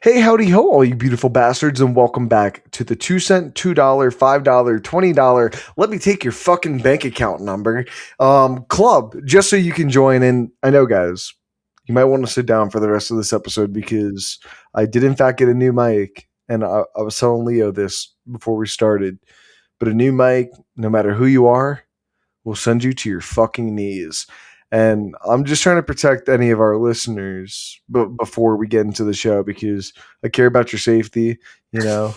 Hey, howdy ho, all you beautiful bastards, and welcome back to the 2 cent, $2, $5, $20. Let me take your fucking bank account number club just so you can join in. I know, guys, you might want to sit down for the rest of this episode because I did, in fact, get a new mic, and I was telling Leo this before we started. But a new mic, no matter who you are, will send you to your fucking knees. And I'm just trying to protect any of our listeners before we get into the show because I care about your safety. You know,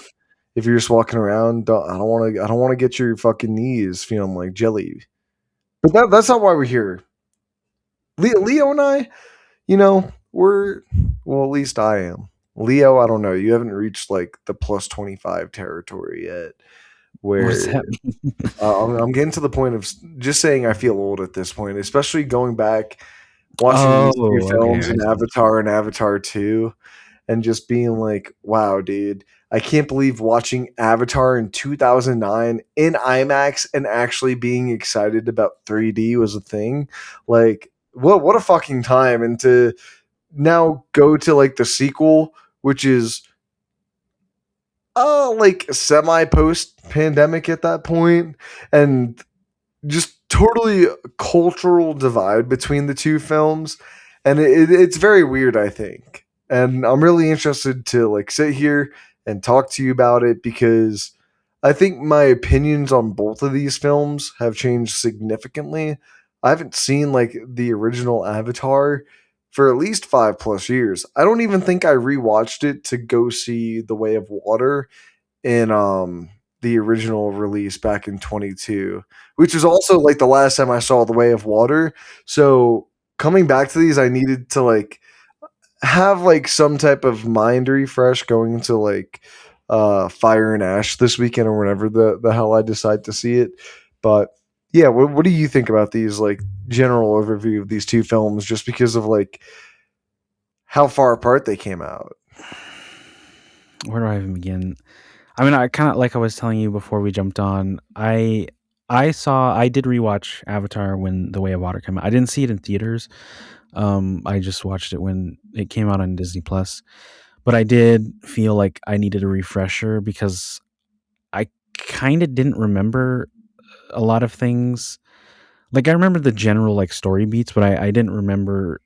if you're just walking around, I don't want to get your fucking knees feeling like jelly. But that's not why we're here. Leo and I, we're well, at least I am. Leo, I don't know. You haven't reached like the plus 25 territory yet, What's where that? I'm getting to the point of just saying I feel old at this point, especially going back, watching these two Oh, okay. films I in see. Avatar and Avatar 2, and just being like, wow, dude, I can't believe watching Avatar in 2009 in IMAX and actually being excited about 3D was a thing. Like, what a fucking time. And to now go to like the sequel, which is like semi post pandemic at that point, and just totally cultural divide between the two films, and it's very weird, I think. And I'm really interested to like sit here and talk to you about it because I think my opinions on both of these films have changed significantly. I haven't seen like the original Avatar for at least 5 plus years. I don't even think I rewatched it to go see The Way of Water in the original release back in 22, which is also like the last time I saw The Way of Water. So coming back to these, I needed to like have like some type of mind refresh going into like Fire and Ash this weekend or whenever the hell I decide to see it. But yeah, what do you think about these like general overview of these two films just because of like how far apart they came out? Where do I even begin? I mean, I kind of like I was telling you before we jumped on. I did rewatch Avatar when The Way of Water came out. I didn't see it in theaters. I just watched it when it came out on Disney Plus. But I did feel like I needed a refresher because I kind of didn't remember a lot of things. Like I remember the general like story beats, but I didn't remember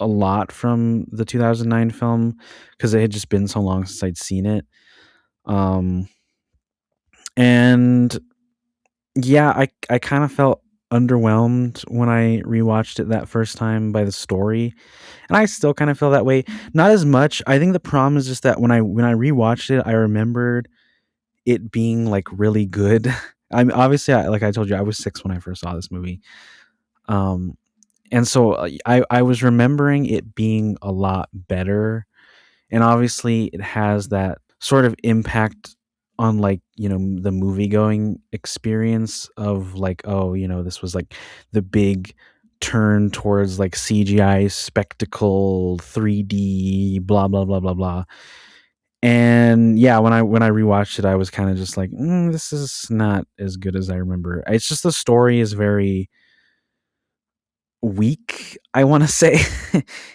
a lot from the 2009 film because it had just been so long since I'd seen it. Um, and yeah, I kind of felt underwhelmed when I rewatched it that first time by the story, and I still kind of feel that way. Not as much. I think the problem is just that when I rewatched it, I remembered it being like really good. I'm obviously like I told you, I was 6 when I first saw this movie. Um, and so I was remembering it being a lot better, and obviously it has that sort of impact on like the movie going experience of like, oh, this was like the big turn towards like CGI spectacle 3D blah blah blah blah blah. And yeah, when I rewatched it, I was kind of just like, this is not as good as I remember. It's just the story is very weak, I want to say.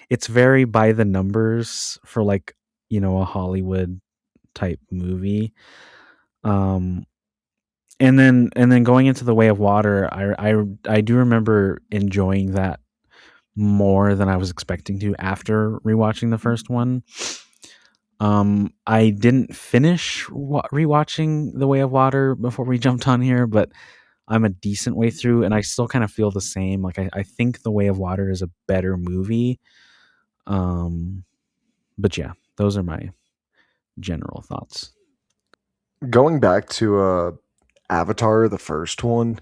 It's very by the numbers for like, a Hollywood type movie. Um and then going into The Way of Water, I do remember enjoying that more than I was expecting to after rewatching the first one. I didn't finish rewatching The Way of Water before we jumped on here, but I'm a decent way through, and I still kind of feel the same. Like I think The Way of Water is a better movie. Um, but yeah, those are my general thoughts. Going back to Avatar, the first one,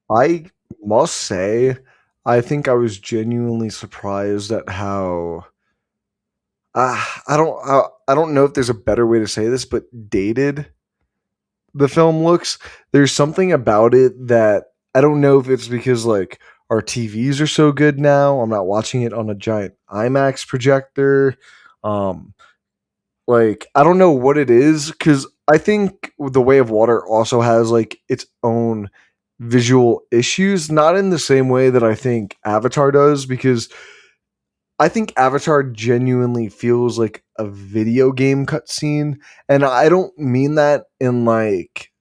I must say, I think I was genuinely surprised at how I don't know if there's a better way to say this, but dated the film looks. There's something about it that I don't know if it's because like our TVs are so good now. I'm not watching it on a giant IMAX projector. Um, like I don't know what it is because I think The Way of Water also has like its own visual issues, not in the same way that I think Avatar does, because I think Avatar genuinely feels like a video game cutscene, and I don't mean that in like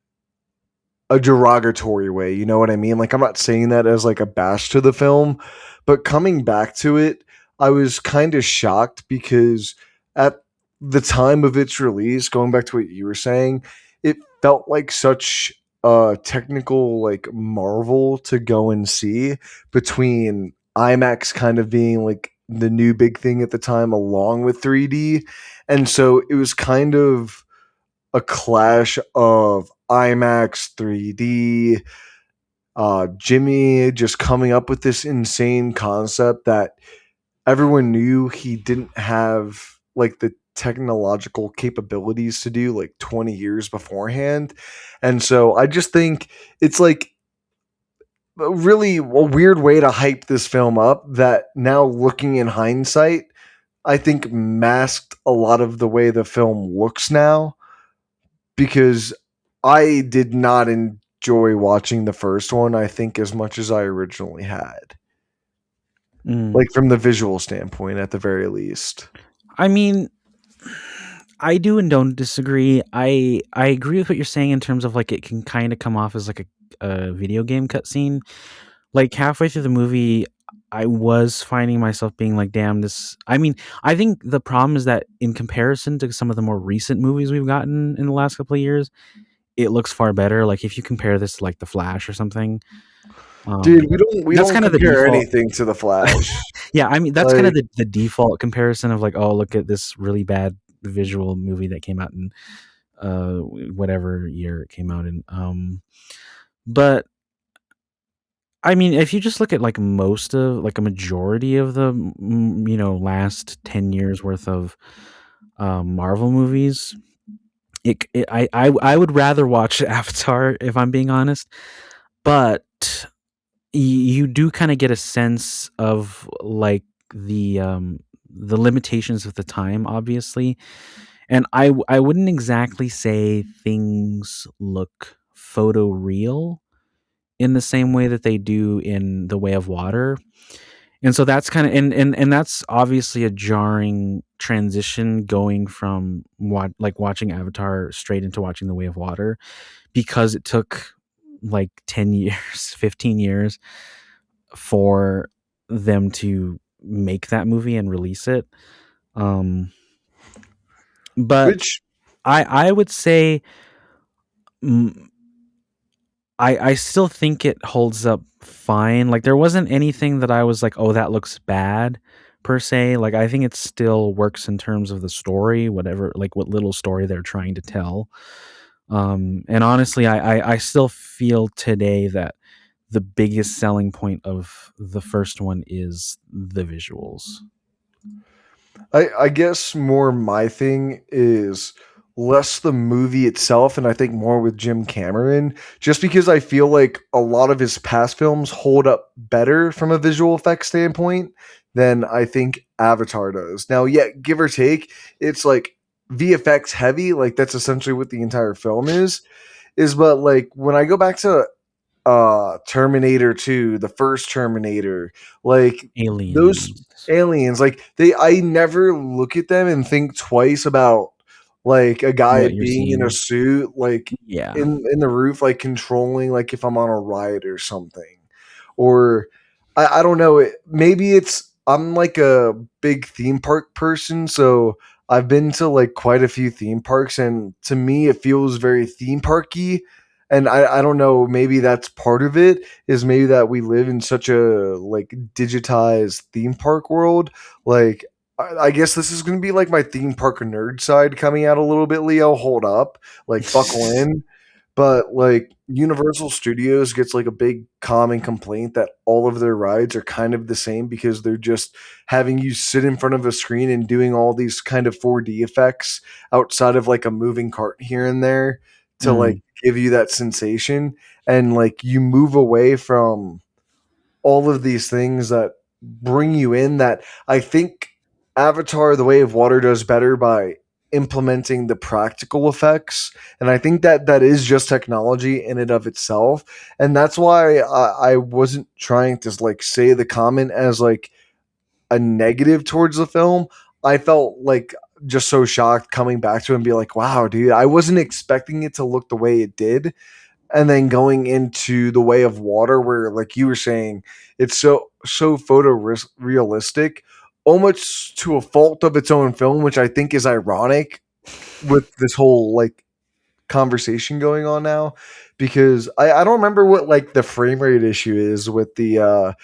a derogatory way. You know what I mean? Like I'm not saying that as like a bash to the film, but coming back to it, I was kind of shocked because at the time of its release, going back to what you were saying, it felt like such a technical like marvel to go and see, between IMAX kind of being like the new big thing at the time along with 3D. And so it was kind of a clash of IMAX 3D, Jimmy just coming up with this insane concept that everyone knew he didn't have like the technological capabilities to do like 20 years beforehand. And so I just think it's like really a weird way to hype this film up that now looking in hindsight, I think masked a lot of the way the film looks now, because I did not enjoy watching the first one, I think, as much as I originally had. Mm. Like from the visual standpoint, at the very least. I mean, I do and don't disagree. I agree with what you're saying in terms of like it can kind of come off as like a video game cutscene. Like halfway through the movie, I was finding myself being like, "Damn, this." I mean, I think the problem is that in comparison to some of the more recent movies we've gotten in the last couple of years, it looks far better. Like if you compare this to like The Flash or something, Dude, um, we that's don't kind of the compare default. anything to the Flash. Yeah, I mean that's kind of Like, the default comparison of like, oh, look at this really bad visual movie that came out in whatever year it came out in. But I mean, if you just look at like most of like a majority of the last 10 years worth of Marvel movies, I would rather watch Avatar if I'm being honest. But you do kind of get a sense of like the limitations of the time, obviously. And I wouldn't exactly say things look photo real in the same way that they do in The Way of Water. And so that's kind of and that's obviously a jarring transition going from watching Avatar straight into watching The Way of Water, because it took like 10 years, 15 years for them to make that movie and release it. Um but which I would say, mm, I still think it holds up fine. Like there wasn't anything that I was like, "Oh, that looks bad," per se. Like I think it still works in terms of the story, whatever like what little story they're trying to tell. And honestly, I still feel today that the biggest selling point of the first one is the visuals. I guess more my thing is less the movie itself, and I think more with Jim Cameron, just because I feel like a lot of his past films hold up better from a visual effects standpoint than I think Avatar does. Now, yet give or take, it's like VFX heavy, like that's essentially what the entire film is. But like when I go back to Terminator 2, the first Terminator, like those Aliens. aliens, like they I never look at them and think twice about like a guy What you're being in a seeing. suit like Yeah. in the roof, like controlling, like if I'm on a ride or something. Or I don't know, maybe it's I'm like a big theme park person, so I've been to like quite a few theme parks, and to me it feels very theme parky. And I don't know, maybe that's part of it, is maybe that we live in such a like digitized theme park world. Like I guess this is gonna be like my theme park nerd side coming out a little bit, Leo. Hold up. Like buckle in. But like Universal Studios gets like a big common complaint that all of their rides are kind of the same, because they're just having you sit in front of a screen and doing all these kind of 4D effects outside of like a moving cart here and there to like Mm. give you that sensation. And like you move away from all of these things that bring you in, that I think Avatar The Way of Water does better by implementing the practical effects. And I think that that is just technology in and of itself. And that's why I wasn't trying to like say the comment as like a negative towards the film, I felt like just so shocked coming back to it and be like, wow, dude, I wasn't expecting it to look the way it did. And then going into The Way of Water, where, like you were saying, it's so realistic, almost to a fault of its own film, which I think is ironic with this whole like conversation going on now, because I don't remember what like the frame rate issue is with the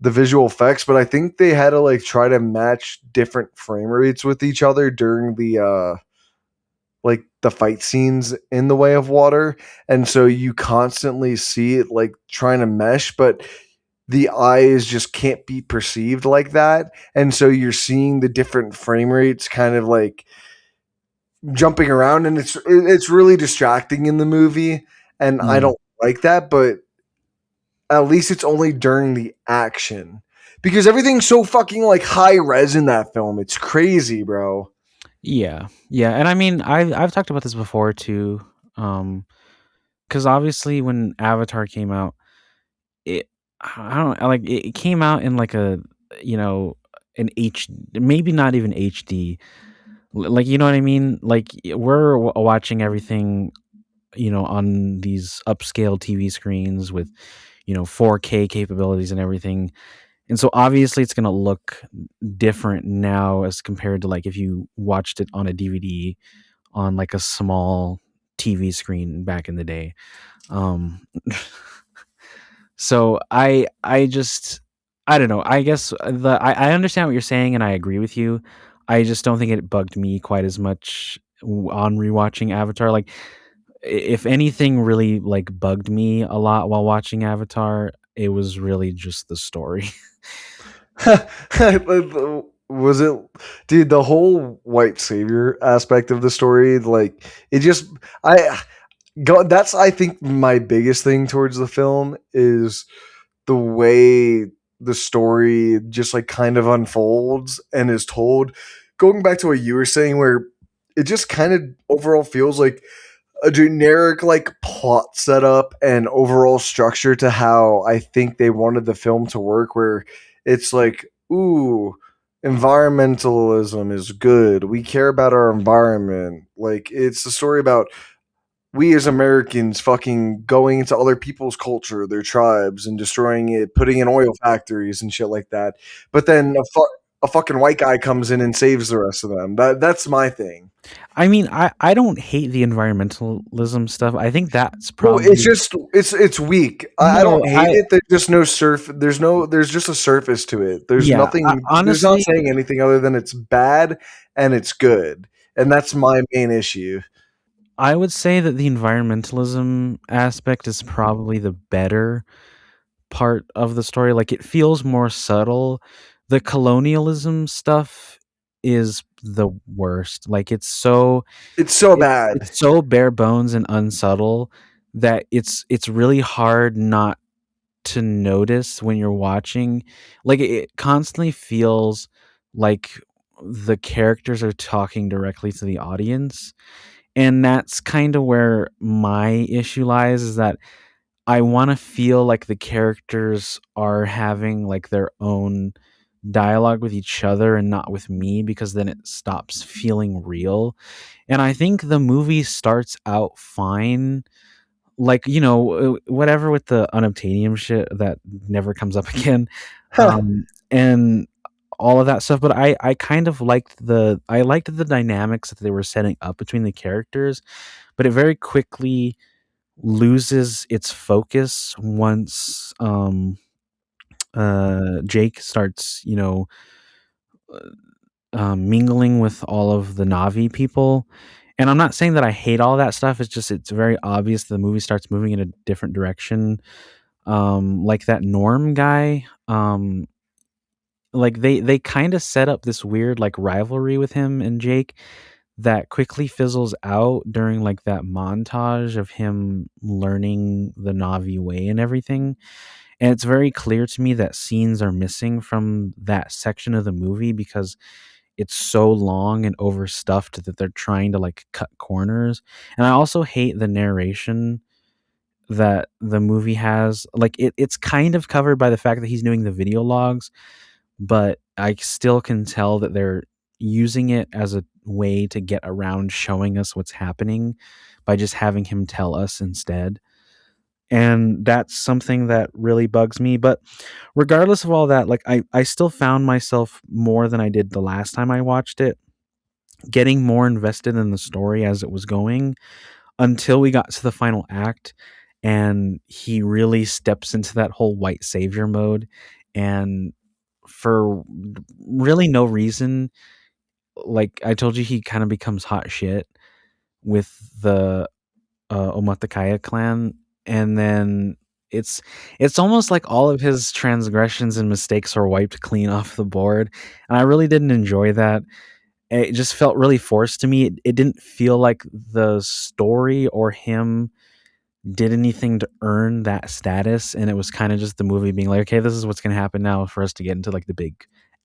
visual effects, but I think they had to like try to match different frame rates with each other during the like the fight scenes in The Way of Water, and so you constantly see it like trying to mesh, but the eyes just can't be perceived like that, and so you're seeing the different frame rates kind of like jumping around, and it's really distracting in the movie, and I Mm. don't like that, but at least it's only during the action, because everything's so fucking like high res in that film. It's crazy, bro. Yeah, yeah, and I mean, I've talked about this before too, because obviously when Avatar came out, it I don't like it came out in like a you know an maybe not even HD, like you know what I mean. Like we're watching everything on these upscale TV screens with 4K capabilities and everything, and so obviously it's gonna look different now as compared to like if you watched it on a DVD on like a small TV screen back in the day. Um, so I just I don't know. I guess I understand what you're saying and I agree with you. I just don't think it bugged me quite as much on rewatching Avatar. Like if anything really like bugged me a lot while watching Avatar, it was really just the story. Was it, dude? The whole white savior aspect of the story, like it just, I go. That's I think my biggest thing towards the film is the way the story just like kind of unfolds and is told. Going back to what you were saying, where it just kind of overall feels like a generic like plot setup and overall structure to how I think they wanted the film to work, where it's like, ooh, environmentalism is good. We care about our environment. Like it's a story about we as Americans fucking going into other people's culture, their tribes, and destroying it, putting in oil factories and shit like that. But then a fucking white guy comes in and saves the rest of them. That's my thing. I mean, I don't hate the environmentalism stuff. I think that's Well, it's probably just it's weak. I no, don't hate it. There's just no there's just a surface to it. There's yeah, nothing. There's not honestly, saying anything other than it's bad and it's good, and that's my main issue. I would say that the environmentalism aspect is probably the better part of the story. Like it feels more subtle. The colonialism stuff is the worst. Like It's so it's bad. so bare bones and unsubtle that it's really hard not to notice when you're watching. Like it constantly feels like the characters are talking directly to the audience, and that's kind of where my issue lies, is that I want to feel like the characters are having like their own dialogue with each other and not with me, because then it stops feeling real. And I think the movie starts out fine, like whatever with the unobtainium shit that never comes up again, Huh. and all of that stuff. But I kind of liked the dynamics that they were setting up between the characters, but it very quickly loses its focus once Jake starts mingling with all of the Navi people. And I'm not saying that I hate all that stuff. It's just it's very obvious the movie starts moving in a different direction. Like that Norm guy, like they kind of set up this weird like rivalry with him and Jake that quickly fizzles out during like that montage of him learning the Navi way and everything. And it's very clear to me that scenes are missing from that section of the movie because it's so long and overstuffed that they're trying to like cut corners. And I also hate the narration that the movie has. Like it's kind of covered by the fact that he's doing the video logs, but I still can tell that they're using it as a way to get around showing us what's happening by just having him tell us instead. And that's something that really bugs me. But regardless of all that, like I still found myself more than I did the last time I watched it, getting more invested in the story as it was going until we got to the final act and he really steps into that whole white savior mode. And for really no reason, like I told you, he kind of becomes hot shit with the Omatakaya clan, and then it's it's almost like all of his transgressions and mistakes are wiped clean off the board, and I really didn't enjoy that. It just felt really forced to me. It didn't feel like the story or him did anything to earn that status, and it was kind of just the movie being like, okay, this is what's going to happen now for us to get into like the big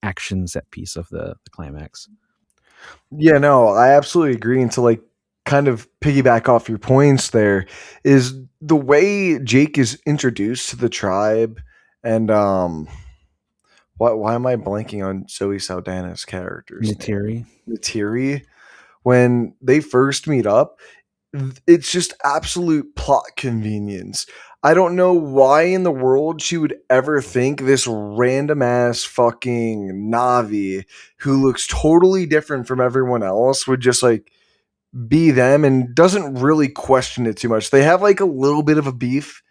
action set piece of the climax. Yeah, no, I absolutely agree. And to like kind of piggyback off your points there is the way Jake is introduced to the tribe and why am I blanking on Zoe Saldana's character's name? Natiri. Natiri. When they first meet up, it's just absolute plot convenience. I don't know why in the world she would ever think this random ass fucking Navi who looks totally different from everyone else would just like be them and doesn't really question it too much. They have like a little bit of a beef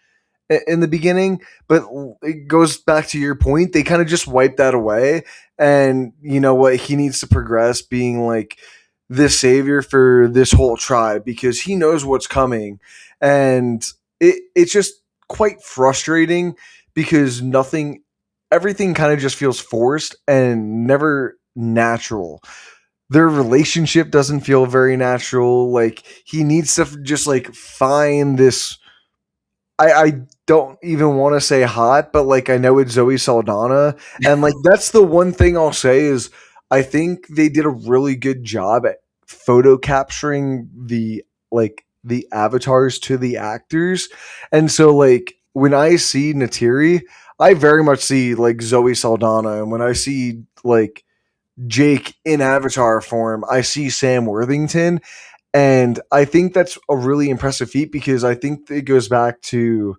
in the beginning, but it goes back to your point. They kind of just wipe that away, and you know what? He needs to progress, being like this savior for this whole tribe because he knows what's coming, and it's just quite frustrating because everything kind of just feels forced and never natural. Their relationship doesn't feel very natural. Like he needs to just like find this. I don't even want to say hot, but like I know it's Zoe Saldana, and like that's the one thing I'll say is I think they did a really good job at photo capturing the avatars to the actors, and so like when I see Natiri, I very much see like Zoe Saldana, and when I see like Jake in avatar form, I see Sam Worthington, and I think that's a really impressive feat because I think it goes back to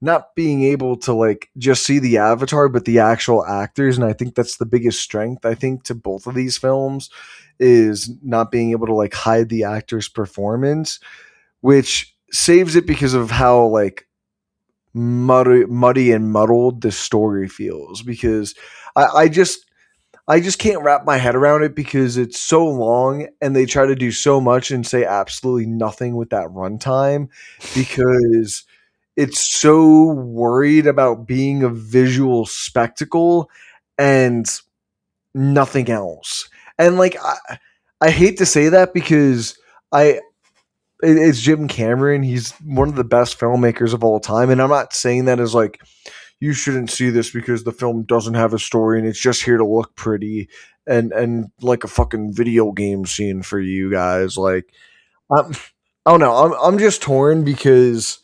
not being able to like just see the avatar but the actual actors, and I think that's the biggest strength I think to both of these films is not being able to like hide the actor's performance, which saves it because of how like muddy and muddled the story feels because I just can't wrap my head around it because it's so long and they try to do so much and say absolutely nothing with that runtime because it's so worried about being a visual spectacle and nothing else. And like I hate to say that because I it's Jim Cameron. He's one of the best filmmakers of all time, and I'm not saying that as like you shouldn't see this because the film doesn't have a story and it's just here to look pretty and like a fucking video game scene for you guys. Like, um, I don't know. I'm just torn because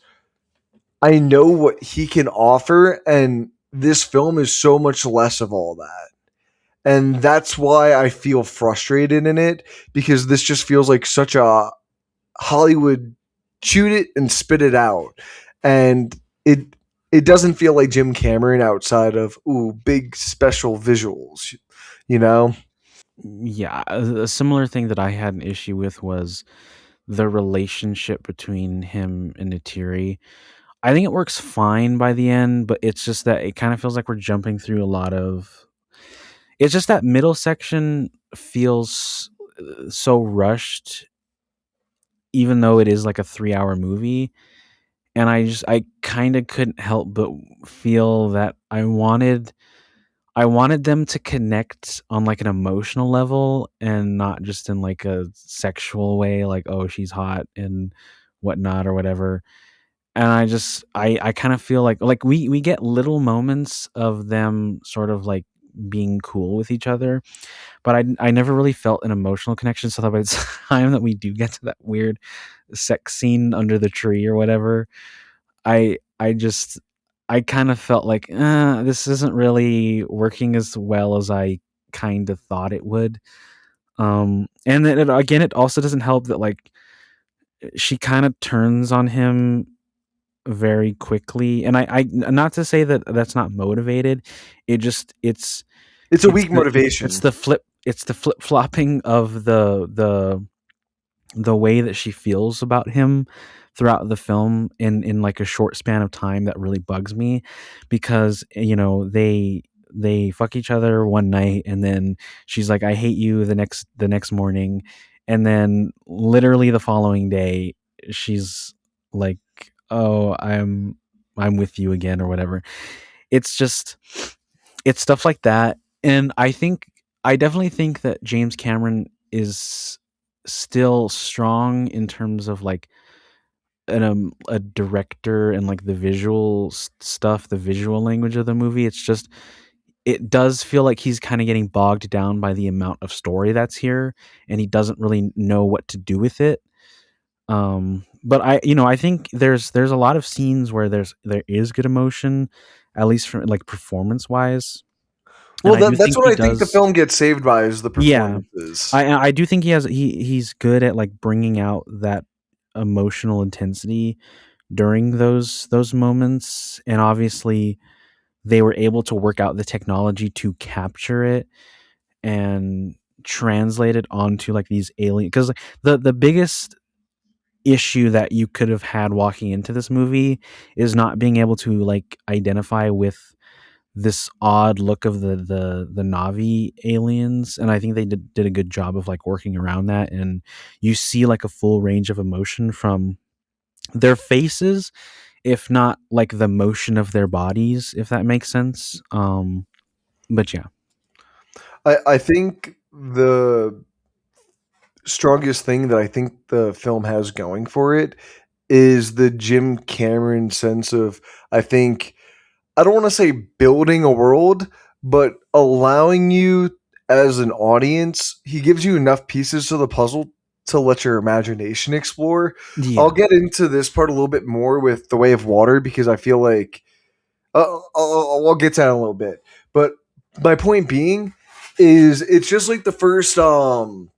I know what he can offer, and this film is so much less of all that. And that's why I feel frustrated in it because this just feels like such a Hollywood shoot it and spit it out. And it doesn't feel like Jim Cameron outside of ooh big special visuals, you know? Yeah, a similar thing that I had an issue with was the relationship between him and Natiri. I think it works fine by the end, but it's just that it kind of feels like we're jumping through a lot of. It's just that middle section feels so rushed, even though it is like a 3 hour movie. And I kind of couldn't help but feel that I wanted them to connect on like an emotional level and not just in like a sexual way, like, oh, she's hot and whatnot or whatever. And I kind of feel like we get little moments of them sort of like being cool with each other, but I never really felt an emotional connection. So that by the time that we do get to that weird sex scene under the tree or whatever, I just I kind of felt like this isn't really working as well as I kind of thought it would. And then again, it also doesn't help that like she kind of turns on him very quickly. And I not to say that that's not motivated. It just It's a weak it's motivation. the flip flopping of the way that she feels about him throughout the film in like a short span of time that really bugs me, because they fuck each other one night, and then she's like, I hate you the next morning, and then literally the following day she's like, oh, I'm with you again or whatever. It's just it's stuff like that. And I definitely think that James Cameron is still strong in terms of like a director and like the visual stuff, the visual language of the movie. It's just it does feel like he's kind of getting bogged down by the amount of story that's here, and he doesn't really know what to do with it. But I think there's a lot of scenes where there is good emotion, at least from like performance wise, and Well, I do that's think what he I think the does. film gets saved by is the Yeah, performances. I do think he's good at like bringing out that emotional intensity during those moments, and obviously they were able to work out the technology to capture it and translate it onto like these alien, because like, the biggest issue that you could have had walking into this movie is not being able to like identify with this odd look of the Navi aliens, and I think they did a good job of like working around that, and you see like a full range of emotion from their faces, if not like the motion of their bodies, if that makes sense. But yeah. I think the strongest thing that I think the film has going for it is the Jim Cameron sense of, I think, I don't want to say building a world, but allowing you as an audience, he gives you enough pieces to the puzzle to let your imagination explore. I'll Yeah. get into this part a little bit more with The Way of Water because I feel like I'll get to that in a little bit. But my point being is it's just like the first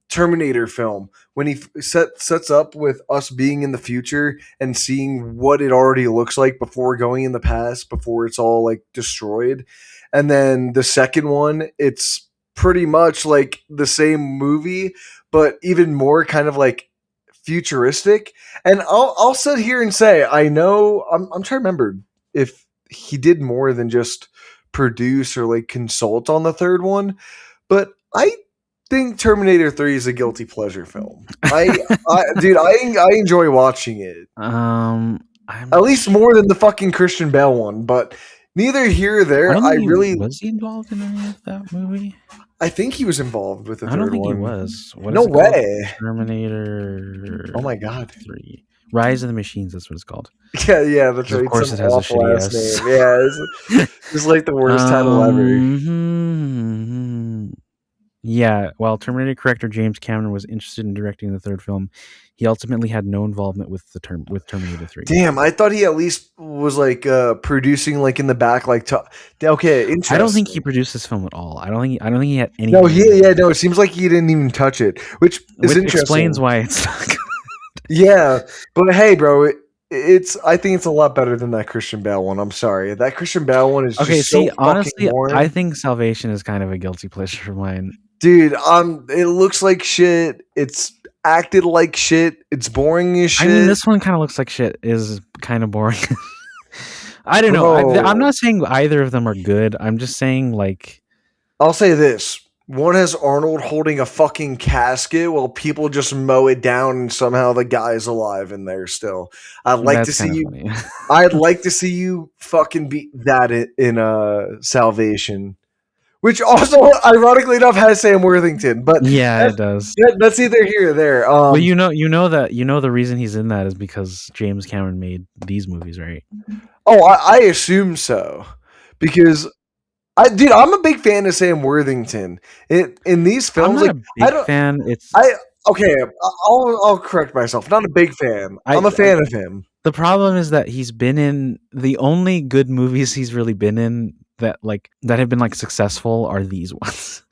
Terminator film when he sets up with us being in the future and seeing what it already looks like before going in the past, before it's all like destroyed. And then the second one, it's pretty much like the same movie, but even more kind of like futuristic. And I'll sit here and say I know I'm trying to remember if he did more than just produce or like consult on the third one, but I think Terminator 3 is a guilty pleasure film. I enjoy watching it. At I'm least more than the fucking Christian Bale one, but neither here or I there. don't think he was he involved in any of that movie. I think he was involved with the I don't third think he one. was. What No is it called? way. Oh Terminator my god. 3. Rise of the Machines, that's what it's called. Yeah, that's 'Cause of right. course Some it has a awful shitty ass S. name. Yeah, it's like the worst title ever. Yeah, while Terminator director James Cameron was interested in directing the third film, he ultimately had no involvement with Terminator 3. Damn, I thought he at least was like producing like in the back, like okay, I don't think he interesting. produced this film at all. I don't think he had any No, hand in it, no. It seems like he didn't even touch it, which is which explains interesting. why it's not good. Yeah, but hey, bro, it's I think it's a lot better than that Christian Bale one. I'm sorry, that Christian Bale one is Okay, just so see, fucking honestly, I boring, think Salvation is kind of a guilty pleasure of mine. dude. It looks like shit. It's acted like shit. It's boring as I mean, shit, this one kind of looks like shit. Is kind of boring. I don't know. I'm bro. not saying either of them are good. I'm just saying like I'll say this. One has Arnold holding a fucking casket while people just mow it down and somehow the guy's alive in there still. I'd like to that's see kind of you funny. I'd like to see you fucking beat that in Salvation. Which also ironically enough has Sam Worthington, but Yeah, that's it does. that's either here or there. But the reason he's in that is because James Cameron made these movies, right? Oh, I assume so. Because I'm a big fan of Sam Worthington. In these I'm films, not like a I big don't fan. It's I Okay, I'll correct myself. Not a big fan. I I'm a fan of him. The problem is that he's been in the only good movies he's really been in that have been like successful are these ones.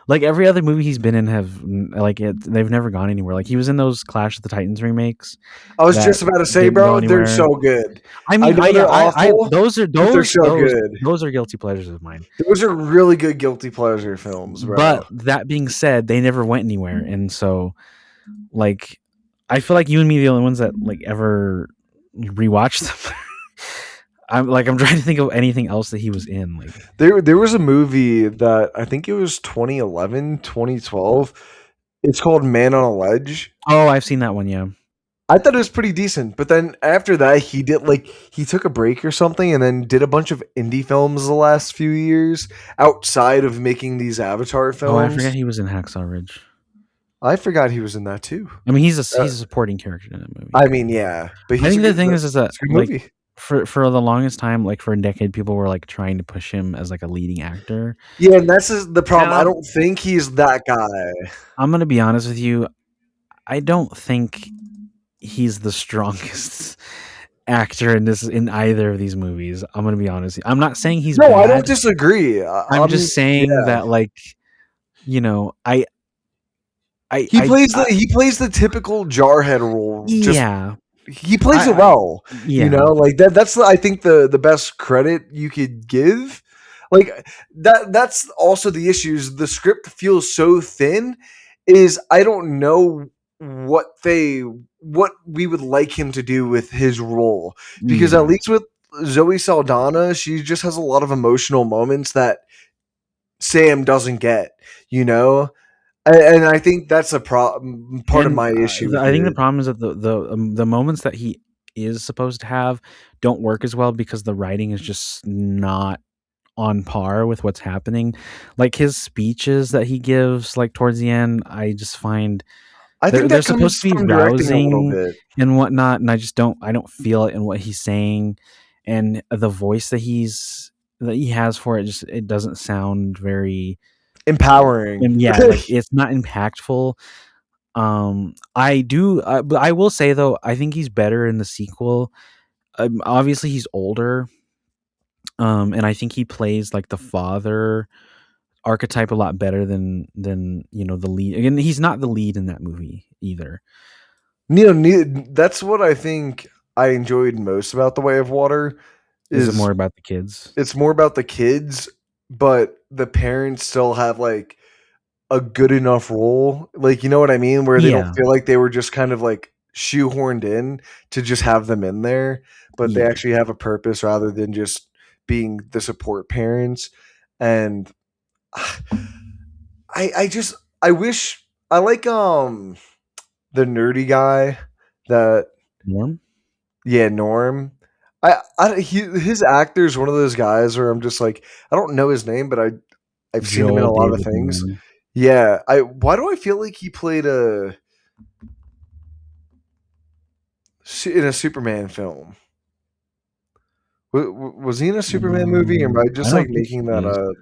Like every other movie he's been in they've never gone anywhere. Like he was in those Clash of the Titans remakes I was that just about to say, didn't go bro, they're anywhere. so good. I I mean, know they're I awful, those are but they're so good. those are guilty pleasures of mine. Those are really good guilty pleasure films, bro. But that being said, they never went anywhere, and so like I feel like you and me are the only ones that like ever rewatched them. I'm trying to think of anything else that he was in. Like There was a movie that I think it was 2011, 2012. It's called Man on a Ledge. oh, I've seen that one. Yeah. I thought it was pretty decent, but then after that, he took a break or something, and then did a bunch of indie films the last few years outside of making these Avatar Oh, I films. forgot he was in Hacksaw Ridge. I forgot he was in that too. I mean, he's a supporting character in that movie. I mean, yeah, but I think the thing is that it's a good like movie. for the longest time, like for a decade, people were like trying to push him as like a leading actor. Yeah, and that's the problem. I Um, don't think he's that guy. I'm gonna be honest with you. I don't think he's the strongest actor in either of these movies. I'm gonna be honest. I'm not saying he's No, bad. I don't disagree. I'm just saying yeah. that like He plays the typical jarhead role. yeah. He plays it well. Yeah. You know, like that's I think the best credit you could give. Like that's also the issues. The script feels so thin. Is I don't know what we would like him to do with his role, because Yeah. at least with Zoe Saldana, she just has a lot of emotional moments that Sam doesn't get. You know, and I think that's a part of my issue. I think the problem is that the moments that he is supposed to have don't work as well because the writing is just not on par with what's happening. Like his speeches that he gives, like towards the end, I just find I think they're that comes supposed to be from directing a little rousing bit. and whatnot, and I don't feel it in what he's saying, and the voice that he has for it it doesn't sound very Empowering. and yeah, like it's not impactful. But I will say though, I think he's better in the sequel. Obviously, he's older, and I think he plays like the father archetype a lot better than the lead. Again, he's not the lead in that movie either. That's what I think I enjoyed most about The Way of Water. Is it more about the kids? It's more about the kids, but the parents still have like a good enough role. Like, you know what I mean? Where they don't feel like they were just kind of like shoehorned in to just have them in there, but they actually have a purpose rather than just being the support parents. And I wish I like the nerdy guy that Norm. Yeah, Norm. His actor is one of those guys where I'm just like, I don't know his name, but I've seen him in a lot of things. Norm. Yeah, why do I feel like he played in a Superman film? Was he in a Superman movie, or am I just like making that up?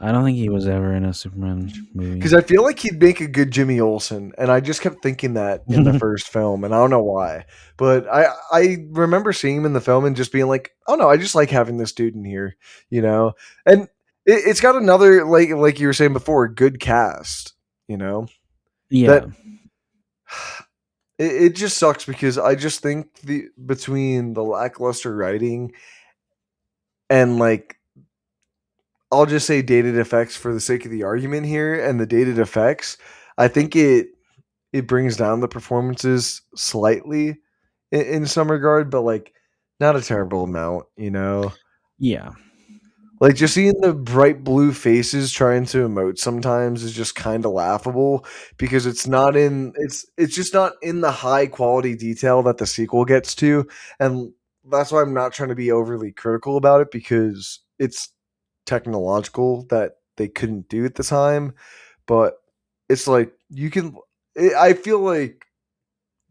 I don't think he was ever in a Superman movie. Because I feel like he'd make a good Jimmy Olsen, and I just kept thinking that in the first film, and I don't know why. But I remember seeing him in the film and just being like, oh no, I just like having this dude in here, you know? And it's got another, like you were saying before, good cast, you know? Yeah. It just sucks because I just think between the lackluster writing and like, I'll just say dated effects for the sake of the argument here, and the dated effects, I think it brings down the performances slightly in some regard, but like not a terrible amount, you know? Yeah. Like just seeing the bright blue faces trying to emote sometimes is just kind of laughable because it's just not in the high quality detail that the sequel gets to, and that's why I'm not trying to be overly critical about it, because it's technological that they couldn't do at the time. But it's like I feel like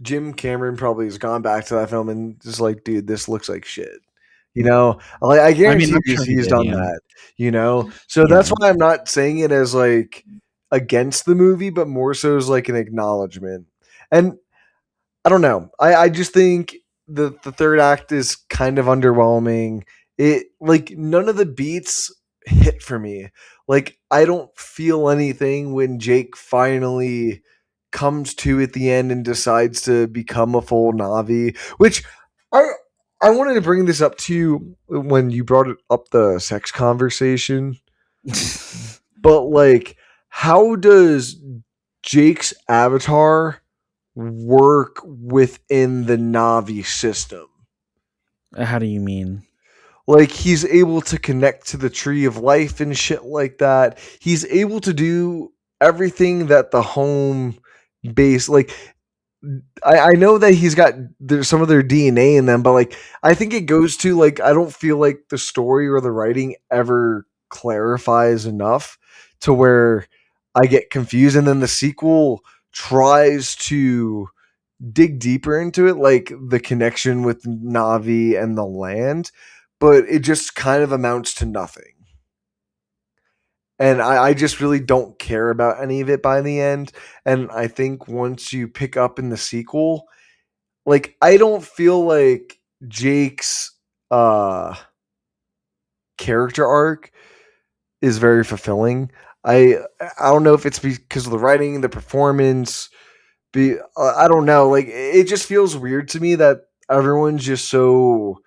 Jim Cameron probably has gone back to that film and just like, dude, this looks like shit. You know, like I guarantee I'm sure he's done yeah. that. You know, so that's why I'm not saying it as like against the movie, but more so as like an acknowledgement. And I don't know. I just think the third act is kind of underwhelming. It like none of the beats hit for me. Like I don't feel anything when Jake finally comes to at the end and decides to become a full Navi, which I I wanted to bring this up to you when you brought it up the sex conversation, but like how does Jake's avatar work within the Navi system? How do you mean? Like he's able to connect to the tree of life and shit like that. He's able to do everything that the home base like I know that he's got there's some of their DNA in them, but like I think it goes to like I don't feel like the story or the writing ever clarifies enough to where I get confused, and then the sequel tries to dig deeper into it, like the connection with Navi and the land, but it just kind of amounts to nothing. And I just really don't care about any of it by the end. And I think once you pick up in the sequel, like I don't feel like Jake's uh character arc is very fulfilling. I don't know if it's because of the writing, the performance, I don't know. Like it just feels weird to me that everyone's just so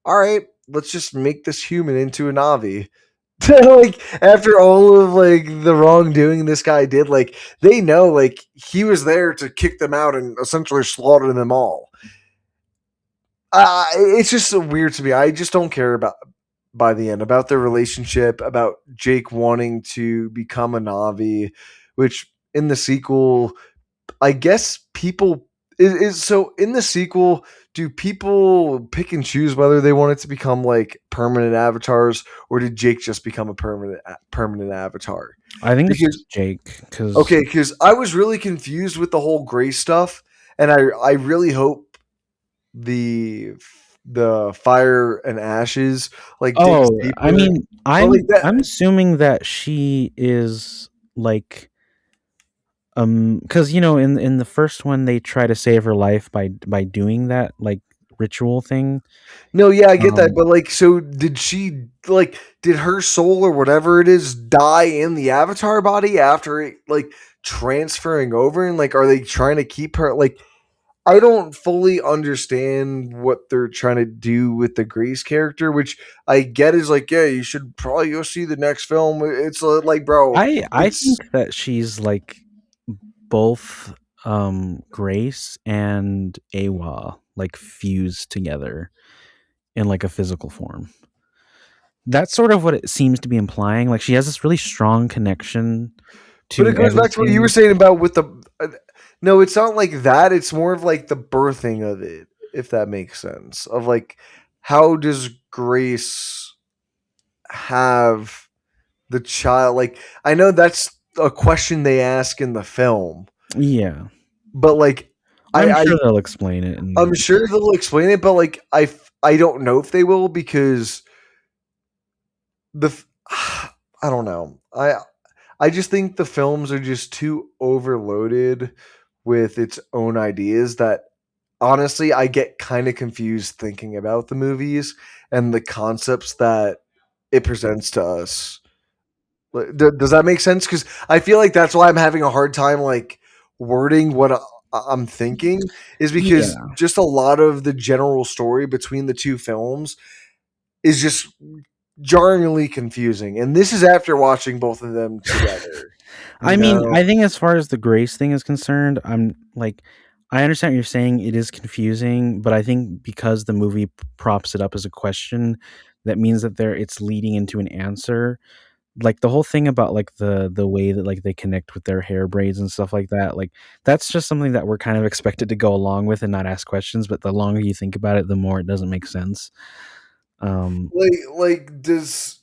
all right. Let's just make this human into a Navi. Like after all of like the wrongdoing this guy did, like they know like he was there to kick them out and essentially slaughter them all. It's just so weird to me. I just don't care about by the end about their relationship, about Jake wanting to become a Navi, which in the sequel I guess people is so in the sequel. Do people pick and choose whether they want it to become like permanent avatars, or did Jake just become a permanent avatar? I think it's Because just Jake because okay, because I was really confused with the whole gray stuff, and I really hope the the fire and ashes like digs oh, I deeper. mean, But like that, I'm assuming that she is like because you know in the first one they try to save her life by doing that like ritual thing. no, yeah, I get that, Um, but like, so did she like did her soul or whatever it is die in the avatar body after it like transferring over, and like are they trying to keep her like I don't fully understand what they're trying to do with the Grace character, which I get is like, yeah, you should probably go see the next film. It's like, bro, I it's think that she's like both Grace and Awa like fused together in like a physical form. That's sort of what it seems to be implying. Like she has this really strong connection but to it goes back to what you were everything. saying about with the. No, it's not like that. It's more of like the birthing of it, if that makes sense. Of like, how does Grace have the child? Like, I know that's a question they ask in the film, Yeah. but like, I'm I sure they'll explain it I'm and sure they'll explain it, but like, I don't know if they will because the I don't know. I just think the films are just too overloaded with its own ideas that honestly I get kind of confused thinking about the movies and the concepts that it presents to us. Does that make sense? Because I feel like that's why I'm having a hard time like wording what I'm thinking is because yeah. just a lot of the general story between the two films is just jarringly confusing. And this is after watching both of them together. I You mean, know, I think as far as the Grace thing is concerned, I'm like I understand what you're saying. It is confusing, but I think because the movie props it up as a question, that means that it's leading into an answer. Like the whole thing about like the way that like they connect with their hair braids and stuff like that, like that's just something that we're kind of expected to go along with and not ask questions. But the longer you think about it, the more it doesn't make sense. Um, like does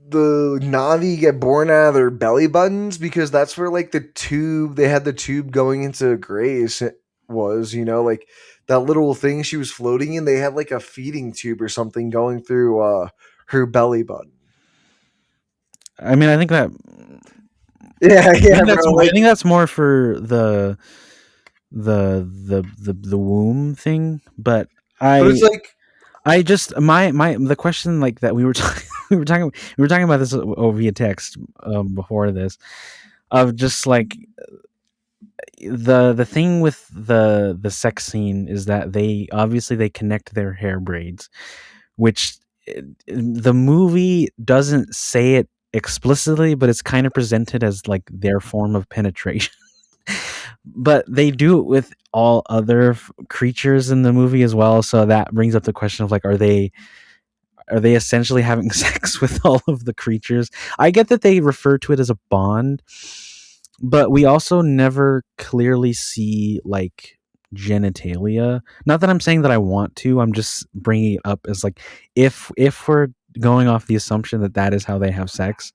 the Navi get born out of their belly buttons because that's where like the tube they had the tube going into Grace was, you know, like that little thing she was floating in, they had like a feeding tube or something going through her belly button. I mean, I think that Yeah, I yeah, think that's bro. more, I Like, think that's more for the womb thing, but but it's I like, I just my the question like that we were talking we were talking about this via text before this, of just like the thing with the sex scene is that they obviously they connect their hair braids, which the movie doesn't say it explicitly, but it's kind of presented as like their form of penetration. But they do it with all other creatures in the movie as well, so that brings up the question of like, are they essentially having sex with all of the creatures? I get that they refer to it as a bond, but we also never clearly see like genitalia. Not that I'm saying that I want to. I'm just bringing it up as like, if we're going off the assumption that that is how they have sex,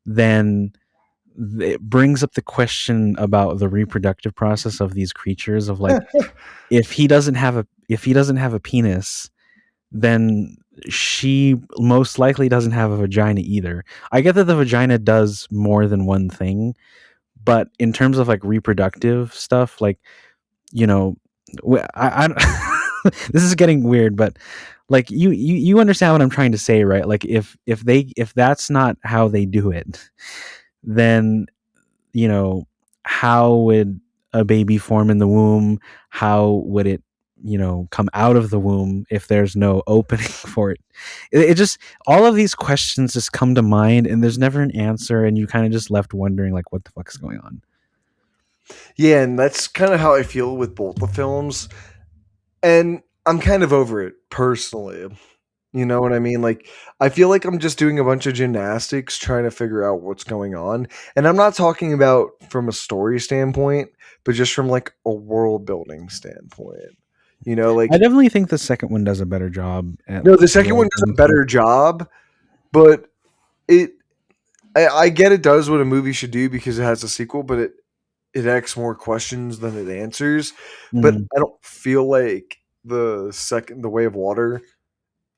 then it brings up the question about the reproductive process of these creatures of like, if he doesn't have a penis, then she most likely doesn't have a vagina either. I get that the vagina does more than one thing, but in terms of like reproductive stuff, like, you know, I this is getting weird, but like you understand what I'm trying to say, right? Like if that's not how they do it, then how would a baby form in the womb? How would it, come out of the womb if there's no opening for it? It just, all of these questions just come to mind, and there's never an answer, and you kind of just left wondering, like, what the fuck is going on? yeah, and that's kind of how I feel with both the films. And I'm kind of over it personally. You know what I mean? Like, I feel like I'm just doing a bunch of gymnastics trying to figure out what's going on. And I'm not talking about from a story standpoint, but just from like a world building standpoint. I Like, definitely think the second one does a better job at no, the second one world does a building stuff. better job, but it, I get it does what a movie should do because it has a sequel, but it asks more questions than it answers. But Mm, I don't feel like the Way of Water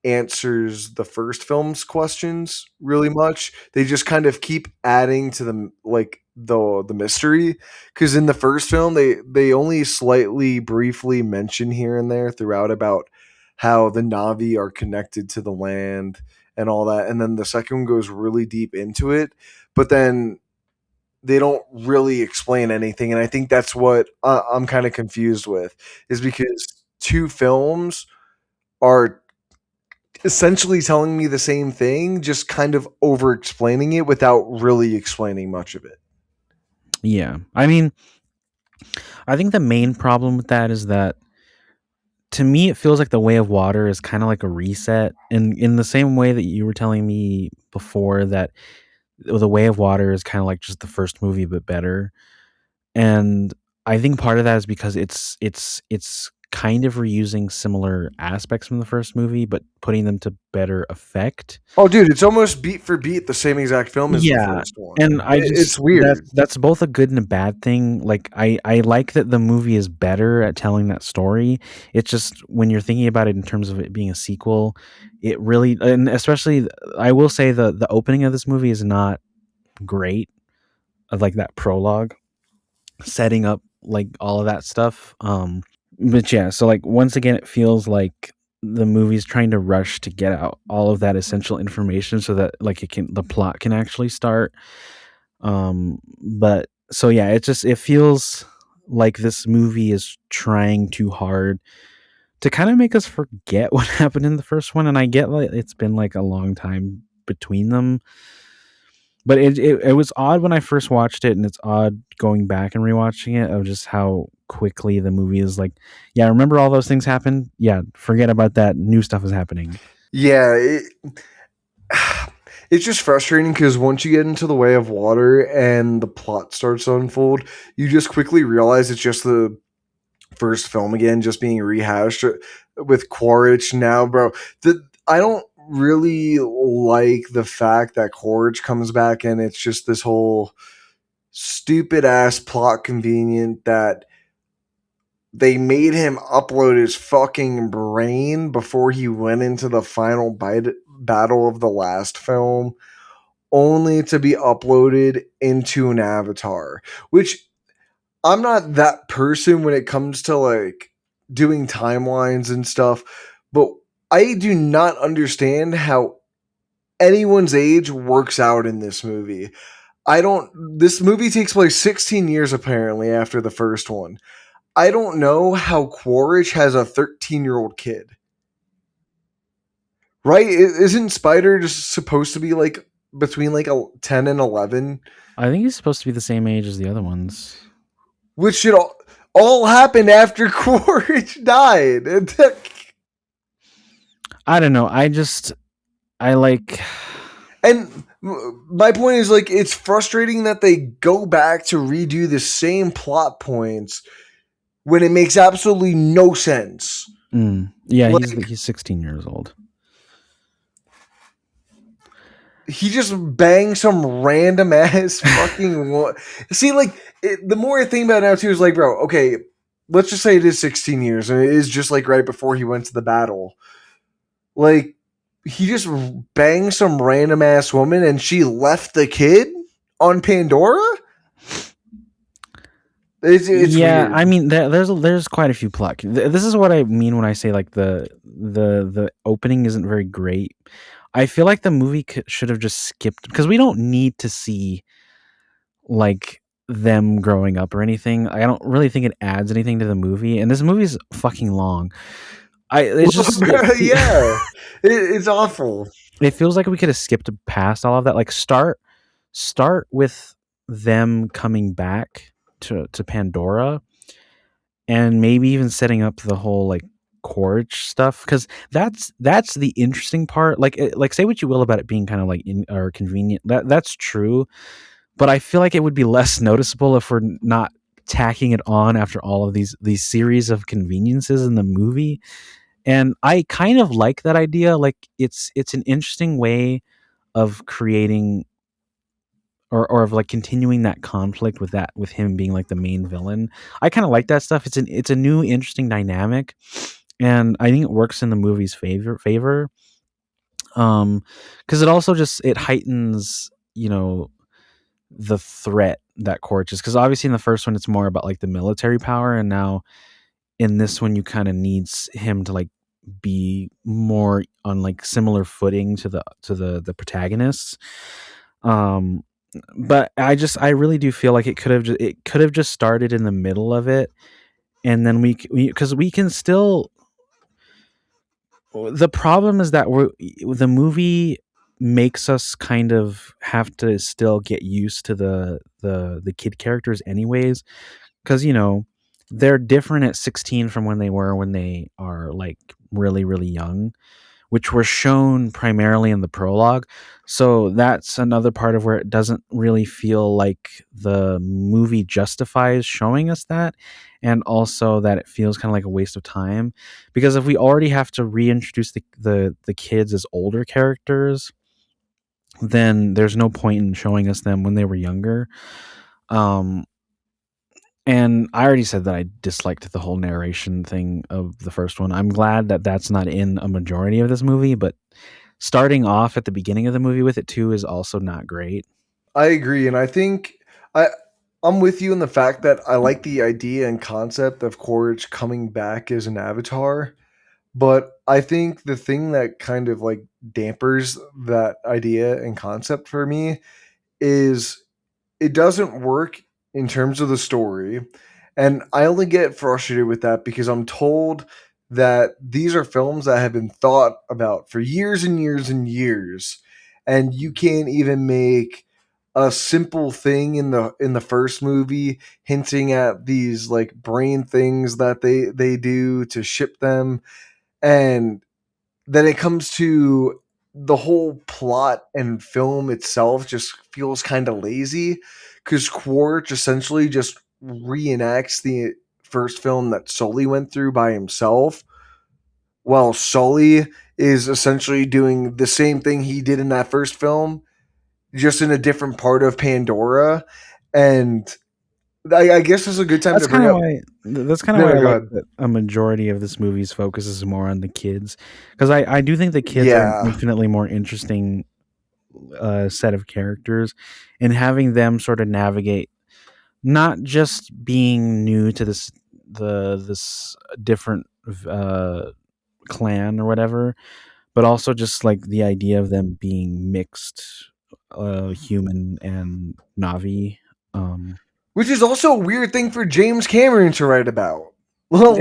answers the first film's questions really much. They just kind of keep adding to the mystery, because in the first film they only slightly briefly mention here and there throughout about how the Navi are connected to the land and all that, and then the second one goes really deep into it, but then they don't really explain anything, and I think that's what I'm kind of confused with, is because two films are essentially telling me the same thing, just kind of over explaining it without really explaining much of it. yeah. I mean, I think the main problem with that is that, to me, it feels like the Way of Water is kind of like a reset, and in the same way that you were telling me before that the Way of Water is kind of like just the first movie but better. And I think part of that is because it's kind of reusing similar aspects from the first movie, but putting them to better effect. Oh, dude, it's almost beat for beat the same exact film as the Yeah, first and one. I It's just weird. that's both a good and a bad thing. Like, I like that the movie is better at telling that story. It's just when you're thinking about it in terms of it being a sequel, it really, and especially, I will say the opening of this movie is not great, of like that prologue setting up like all of that stuff. But yeah, so like once again, it feels like the movie's trying to rush to get out all of that essential information so that like the plot can actually start. But so yeah, it feels like this movie is trying too hard to kind of make us forget what happened in the first one. And I get like it's been like a long time between them, but it was odd when I first watched it, and it's odd going back and rewatching it, of just how quickly the movie is like, yeah, remember all those things happened? Yeah, forget about that. New stuff is happening. Yeah, it's just frustrating because once you get into the Way of Water and the plot starts to unfold, you just quickly realize it's just the first film again, just being rehashed with Quaritch now, bro. I don't really like the fact that Quaritch comes back and it's just this whole stupid ass plot convenient that they made him upload his fucking brain before he went into the final battle of the last film. only to be uploaded into an avatar, which I'm not that person when it comes to like doing timelines and stuff, but I do not understand how anyone's age works out in this movie. I don't. This movie takes place 16 years apparently after the first one. I don't know how Quaritch has a 13-year-old kid. Right? Isn't Spider just supposed to be like between like a 10 and 11? I think he's supposed to be the same age as the other ones. Which should all happen after Quaritch died. I don't know. I like. And my point is like it's frustrating that they go back to redo the same plot points when it makes absolutely no sense. Yeah, Like, he's 16 years old. he just bangs some random ass fucking. See, like the more I think about it now too is like, bro, okay, let's just say it is 16 years and it is just like right before he went to the battle. Like he just banged some random ass woman and she left the kid on Pandora. It's Yeah, weird. I mean, there's quite a few plot. This is what I mean when I say like the opening isn't very great. I feel like the movie should have just skipped because we don't need to see like them growing up or anything. I don't really think it adds anything to the movie, and this movie's fucking long. It's just Yeah, it's awful. it feels like we could have skipped past all of that. Like start with them coming back to Pandora, and maybe even setting up the whole like Quaritch stuff because that's the interesting part. Like say what you will about it being kind of like in or convenient. That's true, but I feel like it would be less noticeable if we're not tacking it on after all of these series of conveniences in the movie. And I kind of like that idea. Like it's an interesting way of creating or of like continuing that conflict with him being like the main villain. I kind of like that stuff. It's a new interesting dynamic, and I think it works in the movie's favor. Because it also just it heightens the threat that Quaritch is, because obviously in the first one it's more about like the military power, and now in this one you kind of needs him to like be more on like similar footing to the protagonists. um but I really do feel like it could have just started in the middle of it, and then because we can still. The problem is that the movie makes us kind of have to still get used to the kid characters anyways, because they're different at 16 from when they were when they are like really really young, which were shown primarily in the prologue. So that's another part of where it doesn't really feel like the movie justifies showing us that, and also that it feels kind of like a waste of time, because if we already have to reintroduce the kids as older characters, then there's no point in showing us them when they were younger. Um, and I already said that I disliked the whole narration thing of the first one. I'm glad that that's not in a majority of this movie, but starting off at the beginning of the movie with it too is also not great. I agree, and I think I I'm with you in the fact that I like the idea and concept of Quaritch coming back as an avatar, but I think the thing that kind of like dampers that idea and concept for me is it doesn't work in terms of the story. And I only get frustrated with that because I'm told that these are films that have been thought about for years and years and years. And you can't even make a simple thing in the first movie hinting at these like brain things that they do to ship them, and then it comes to the whole plot and film itself just feels kind of lazy because Quaritch essentially just reenacts the first film that Sully went through by himself, while Sully is essentially doing the same thing he did in that first film, just in a different part of Pandora. And I guess it's a good time That's to bring kind of up. why. That's kind of No, why no, I go like ahead. that a majority of this movie's focus is more on the kids, because I do think the kids are an Yeah, infinitely more interesting set of characters, and having them sort of navigate not just being new to this different uh, clan or whatever, but also just like the idea of them being mixed, human and Navi. Um, Which is also a weird thing for James Cameron to write about. Well,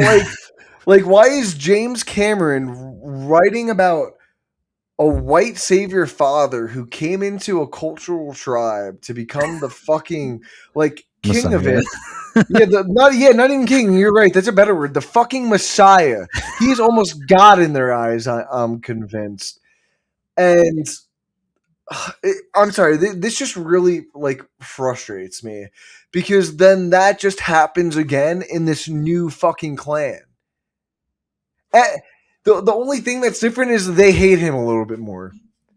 like why is James Cameron writing about a white savior father who came into a cultural tribe to become the fucking like king of Messiah. it? Not even king. You're right. That's a better word. The fucking Messiah. He's almost God in their eyes. I'm convinced. And I'm sorry. This just really like frustrates me because then that just happens again in this new fucking clan. Eh, the only thing that's different is they hate him a little bit more.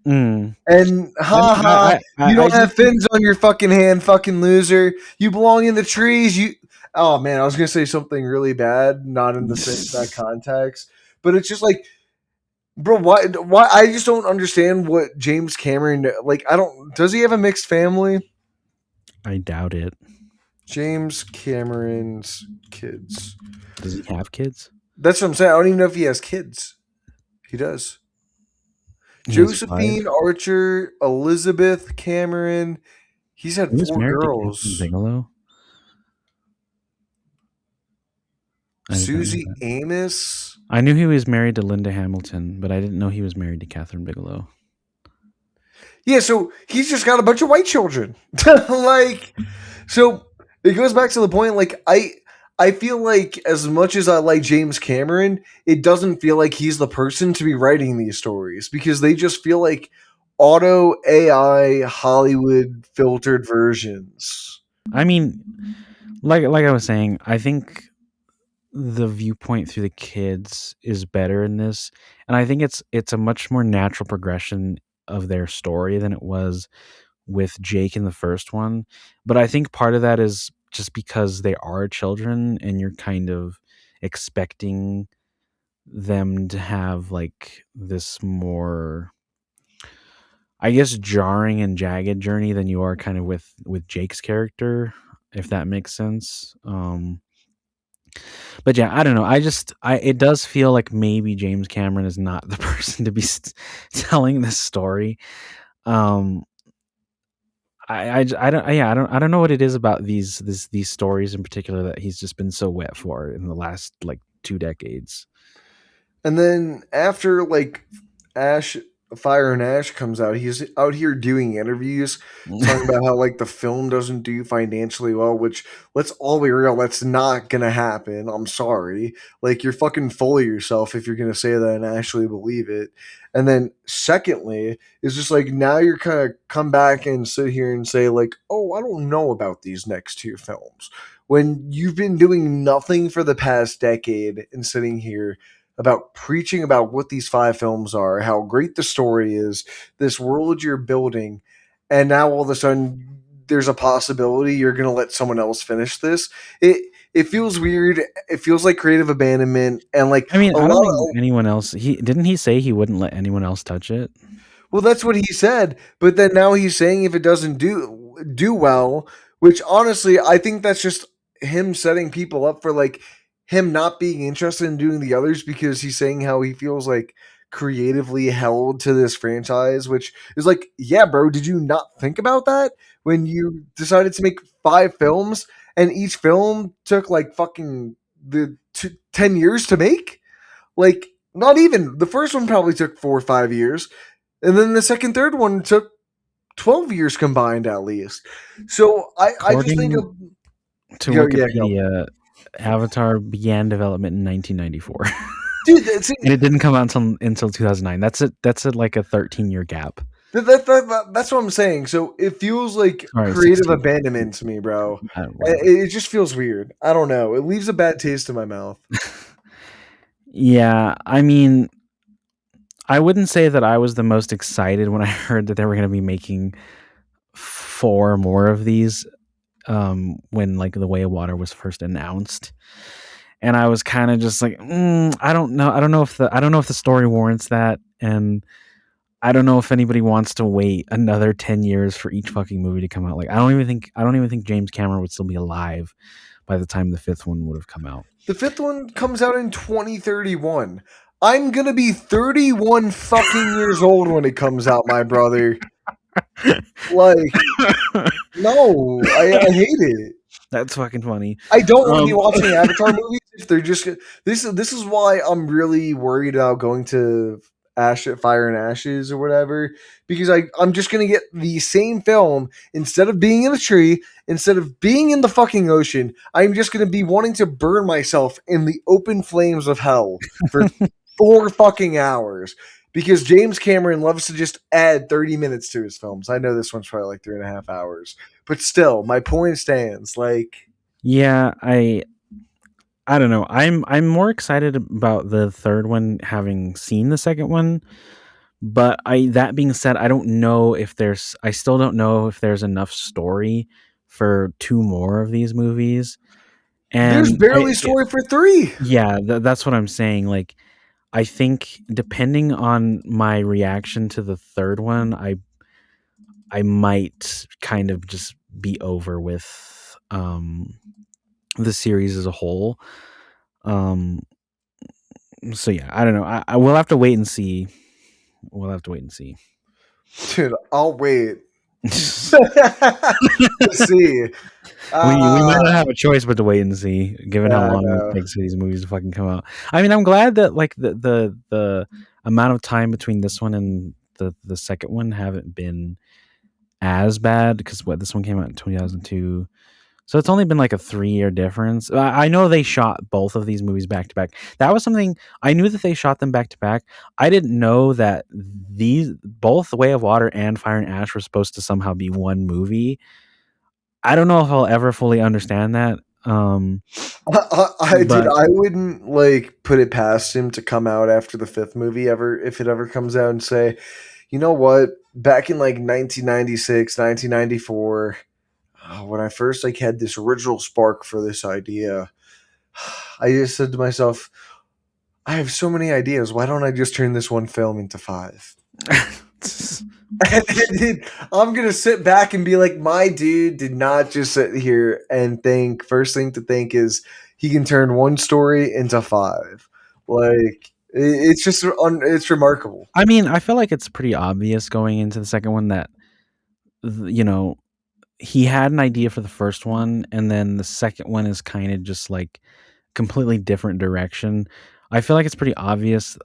Mm. And I ha mean, ha, you I don't do have think. fins on your fucking hand, fucking loser. You belong in the trees. You. Oh man, I was gonna say something really bad, not in that context, but it's just like, bro, why? Why? I just don't understand what James Cameron like. I don't. Does he have a mixed family? I doubt it. James Cameron's kids. Does he have kids? That's what I'm saying. I don't even know if he has kids. He does. He has five. Josephine Archer, Elizabeth Cameron. He's He had was four married to Catherine girls. Bigelow. I did not know Susie that. Amos. I knew he was married to Linda Hamilton, but I didn't know he was married to Catherine Bigelow. Yeah, so he's just got a bunch of white children. Like, so it goes back to the point. Like, I feel like as much as I like James Cameron, it doesn't feel like he's the person to be writing these stories because they just feel like auto AI Hollywood filtered versions. I mean, like I was saying, I think the viewpoint through the kids is better in this, and I think it's a much more natural progression of their story than it was with Jake in the first one. But I think part of that is just because they are children and you're kind of expecting them to have like this more, I guess, jarring and jagged journey than you are kind of with Jake's character, if that makes sense. But yeah, I don't know. I it does feel like maybe James Cameron is not the person to be telling this story. Um, I don't yeah I don't know what it is about these stories in particular that he's just been so wet for in the last like 2 decades. And then after like Ash Fire and Ash comes out, he's out here doing interviews talking about how like the film doesn't do financially well, which let's all be real, that's not gonna happen. I'm sorry. Like you're fucking full of yourself if you're gonna say that and actually believe it. And then secondly, it's just like now you're kind of come back and sit here and say, like, oh, I don't know about these next two films. When you've been doing nothing for the past decade and sitting here about preaching about what these five films are, how great the story is, this world you're building, and now all of a sudden there's a possibility you're going to let someone else finish this. It feels weird. It feels like creative abandonment and like I mean, a I don't lot think of anyone else. He didn't he say he wouldn't let anyone else touch it. well, that's what he said, but then now he's saying if it doesn't do well, which honestly I think that's just him setting people up for like him not being interested in doing the others because he's saying how he feels like creatively held to this franchise, which is like, yeah, bro, did you not think about that when you decided to make five films and each film took like fucking 10 years to make? Like, not even. The first one probably took 4 or 5 years. And then the second, third one took 12 years combined at least. So I just think According of. to Yeah, go. Wikipedia, Avatar began development in 1994, Dude, that's and it didn't come out until 2009. That's like a 13-year gap. that's what I'm saying. So it feels like Sorry, creative 16. abandonment to me, bro. Whatever. It just feels weird. I don't know. It leaves a bad taste in my mouth. Yeah, I mean, I wouldn't say that I was the most excited when I heard that they were going to be making four more of these when like The Way of Water was first announced. And I was kind of just like, I don't know. I don't know if the story warrants that. And I don't know if anybody wants to wait another 10 years for each fucking movie to come out. Like I don't even think James Cameron would still be alive by the time the fifth one would have come out. The fifth one comes out in 2031. I'm gonna be 31 fucking years old when it comes out, my brother. Like, no, I hate it. That's fucking funny. I don't want to be Um, watching Avatar movies if they're just this is why I'm really worried about going to Fire and Ashes or whatever, because I'm just gonna get the same film instead of being in a tree, instead of being in the fucking ocean. I'm just gonna be wanting to burn myself in the open flames of hell for 4 fucking hours. Because James Cameron loves to just add 30 minutes to his films. I know this one's probably like 3.5 hours, but still, my point stands. Like, yeah, I don't know. I'm more excited about the third one having seen the second one, but I that being said, I still don't know if there's enough story for two more of these movies. there's And barely story for three. yeah, that's what I'm saying. Like I think depending on my reaction to the third one, I might kind of just be over with the series as a whole. Um so yeah, I don't know. I will have to wait and see. We'll have to wait and see. Dude, I'll wait to see. We might Uh, not have a choice but to wait and see, given how yeah, I long it know. takes for these movies to fucking come out. I mean, I'm glad that like the amount of time between this one and the second one haven't been as bad because what this one came out in 2002. So it's only been like a 3-year difference. I know they shot both of these movies back to back. That was something I knew that they shot them back to back. I didn't know that these both Way of Water and Fire and Ash were supposed to somehow be one movie. I don't know if I'll ever fully understand that. Dude, But I wouldn't like put it past him to come out after the fifth movie ever, if it ever comes out, and say, you know what, back in like 1996, 1994, when I first like had this original spark for this idea, I just said to myself, I have so many ideas. Why don't I just turn this one film into five? And I'm gonna sit back and be like, my dude did not just sit here and think. First thing to think is he can turn one story into five. Like it's just it's remarkable. I mean, I feel like it's pretty obvious going into the second one that you know he had an idea for the first one, and then the second one is kind of just like completely different direction. I feel like it's pretty obvious.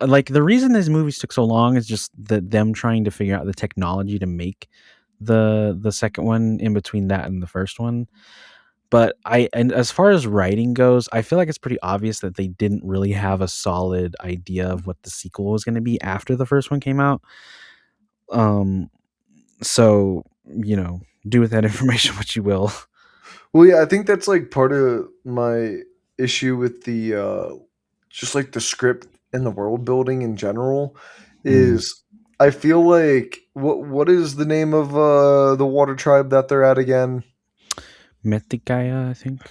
Like the reason these movies took so long is just them trying to figure out the technology to make the second one in between that and the first one. But and as far as writing goes, I feel like it's pretty obvious that they didn't really have a solid idea of what the sequel was going to be after the first one came out. Um, so do with that information what you will. Well, yeah, I think that's like part of my issue with the just like the script and the world building in general Mm. is I feel like what is the name of the water tribe that they're at again? Metikaya, I think.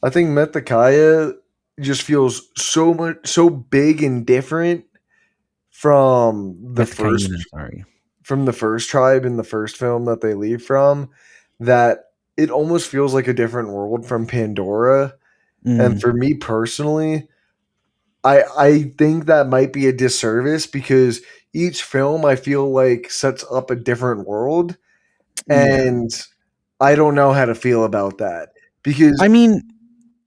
I think Metakaya just feels so big and different from the first Metakaina, sorry. tribe in the first film that they leave from, that it almost feels like a different world from Pandora. And Mm. for me personally, I think that might be a disservice because each film I feel like sets up a different world, Yeah. and I don't know how to feel about that because I mean,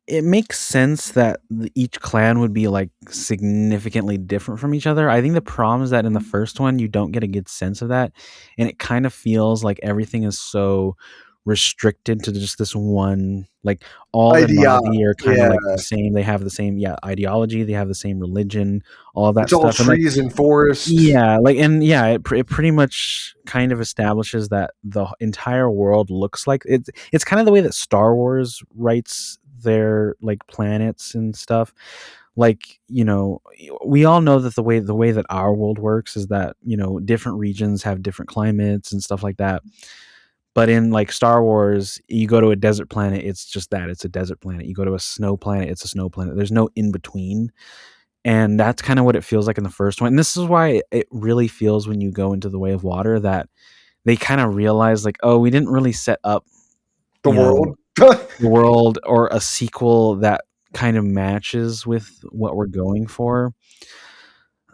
it makes sense that each clan would be like significantly different from each other. I think the problem is that in the first one, you don't get a good sense of that. And it kind of feels like everything is so restricted to just this one, like all the idea, Navi are kind of yeah, like the same. They have the same, yeah, ideology. They have the same religion, all of that it's all stuff. And like, trees and forest. yeah, like, and yeah, it pretty much kind of establishes that the entire world looks like it's kind of the way that Star Wars writes their like planets and stuff. Like, we all know that the way that our world works is that, different regions have different climates and stuff like that. But in like Star Wars, you go to a desert planet, it's just that, it's a desert planet. You go to a snow planet, it's a snow planet. There's no in between. And that's kind of what it feels like in the first one. And this is why it really feels when you go into The Way of Water that they kind of realize like, oh, we didn't really set up, The you know, world. the world or a sequel that kind of matches with what we're going for.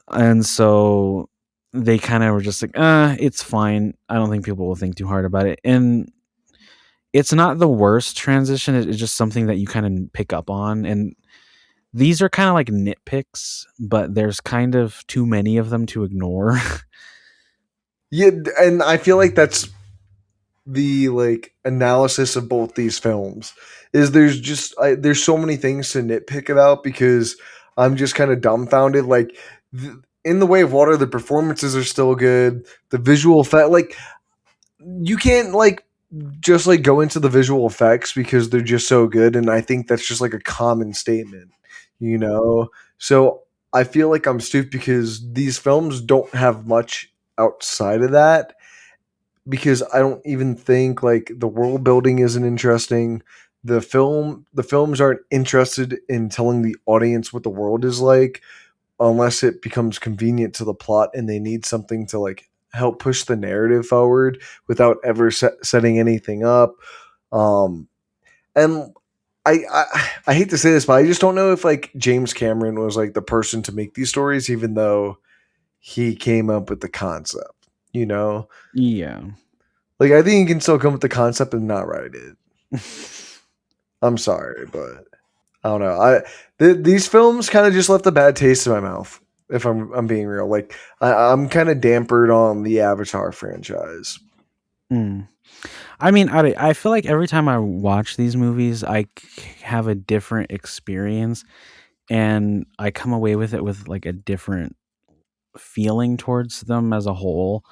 And so they kind of were just like, it's fine. I don't think people will think too hard about it. And it's not the worst transition. It's just something that you kind of pick up on. And these are kind of like nitpicks, but there's kind of too many of them to ignore. Yeah, and I feel like that's the like analysis of both these films is there's so many things to nitpick about because I'm just kind of dumbfounded. Like in The Way of Water, the performances are still good. The visual effect, like you can't like just like go into the visual effects because they're just so good, and I think that's just like a common statement, you know. So I feel like I'm stupid because these films don't have much outside of that because I don't even think like the world building isn't interesting. The films aren't interested in telling the audience what the world is like unless it becomes convenient to the plot and they need something to like help push the narrative forward without ever setting anything up. Um, and I hate to say this, but I just don't know if like James Cameron was like the person to make these stories, even though he came up with the concept. You know, Yeah. like I think you can still come with the concept and not write it. I'm sorry, but I don't know. These films kind of just left a bad taste in my mouth. If I'm being real, like I'm kind of dampered on the Avatar franchise. Mm. I mean, I feel like every time I watch these movies, have a different experience, and I come away with it with like a different feeling towards them as a whole.